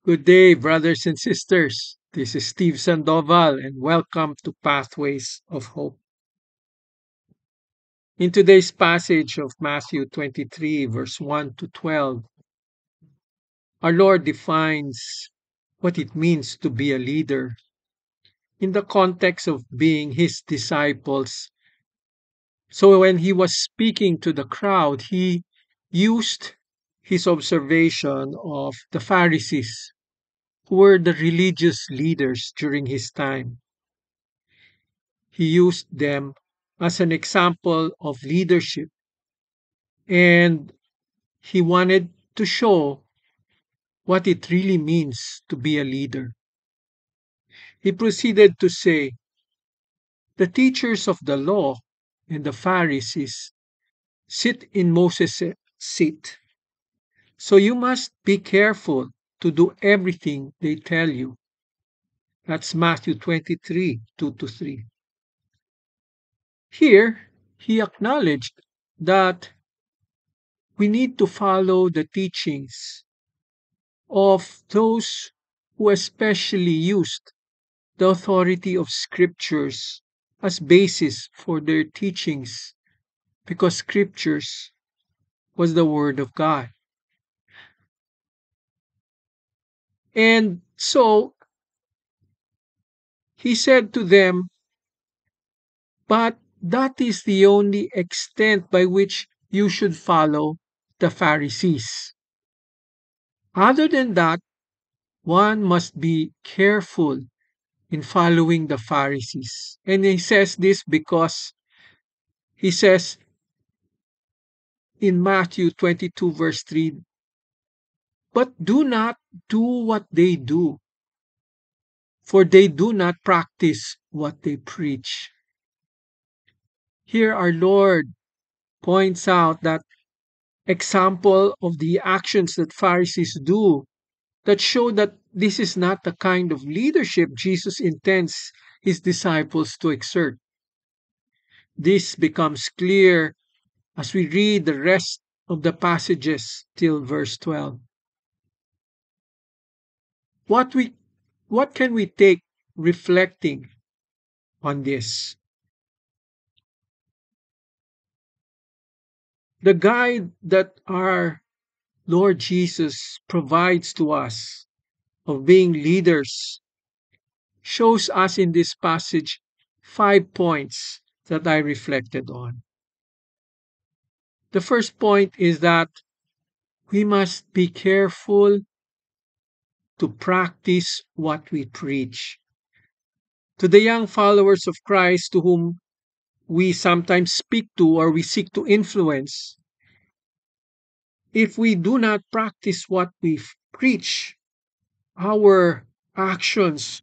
Good day, brothers and sisters. This is Steve Sandoval, and welcome to Pathways of Hope. In today's passage of Matthew 23, verse 1 to 12, our Lord defines what it means to be a leader in the context of being His disciples. So, when He was speaking to the crowd, He used His observation of the Pharisees, who were the religious leaders during His time. He used them as an example of leadership, and he wanted to show what it really means to be a leader. He proceeded to say, the teachers of the law and the Pharisees sit in Moses' seat. So you must be careful to do everything they tell you. That's Matthew 23, 2 to 3. Here, he acknowledged that we need to follow the teachings of those who especially used the authority of scriptures as basis for their teachings, because scriptures was the word of God. And so he said to them, but that is the only extent by which you should follow the Pharisees. Other than that, one must be careful in following the Pharisees. And he says this because he says in Matthew 22, verse 3, but do not do what they do, for they do not practice what they preach. Here our Lord points out that example of the actions that Pharisees do that show that this is not the kind of leadership Jesus intends his disciples to exert. This becomes clear as we read the rest of the passages till verse 12. What we what can we take reflecting on this? The guide that our Lord Jesus provides to us of being leaders shows us in this passage 5 points that I reflected on. The first point is that we must be careful to practice what we preach. To the young followers of Christ to whom we sometimes speak to or we seek to influence, if we do not practice what we preach, our actions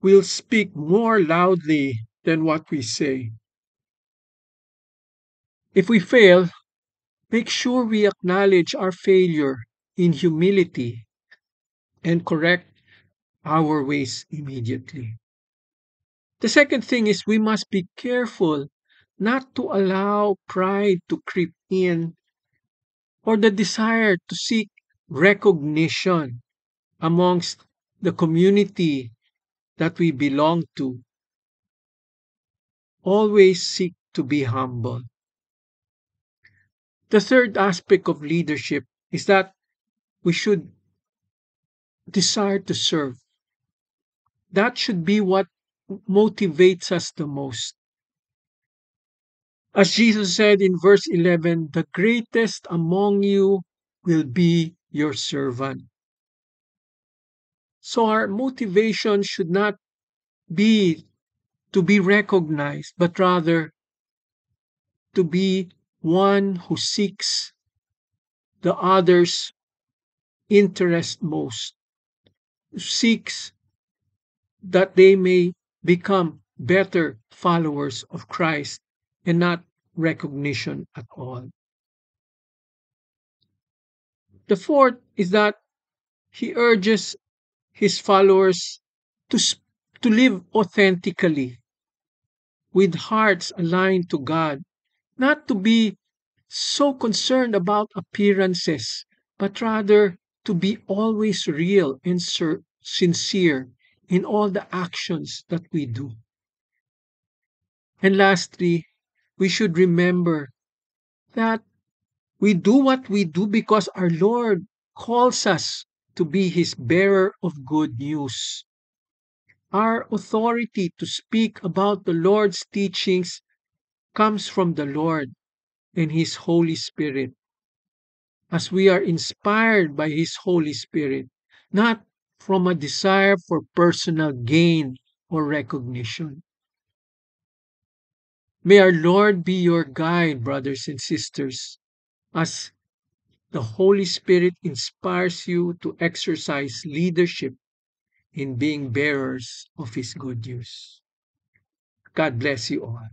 will speak more loudly than what we say. If we fail, make sure we acknowledge our failure in humility and correct our ways immediately. The second thing is we must be careful not to allow pride to creep in or the desire to seek recognition amongst the community that we belong to. Always seek to be humble. The third aspect of leadership is that we should desire to serve. That should be what motivates us the most. As Jesus said in verse 11, the greatest among you will be your servant. So our motivation should not be to be recognized, but rather to be one who seeks the other's interest most, seeks that they may become better followers of Christ and not recognition at all. The fourth is that he urges his followers to, to live authentically with hearts aligned to God, not to be so concerned about appearances, but rather to be always real and sincere in all the actions that we do. And lastly, we should remember that we do what we do because our Lord calls us to be His bearer of good news. Our authority to speak about the Lord's teachings comes from the Lord and His Holy Spirit, as we are inspired by His Holy Spirit, not from a desire for personal gain or recognition. May our Lord be your guide, brothers and sisters, as the Holy Spirit inspires you to exercise leadership in being bearers of His good news. God bless you all.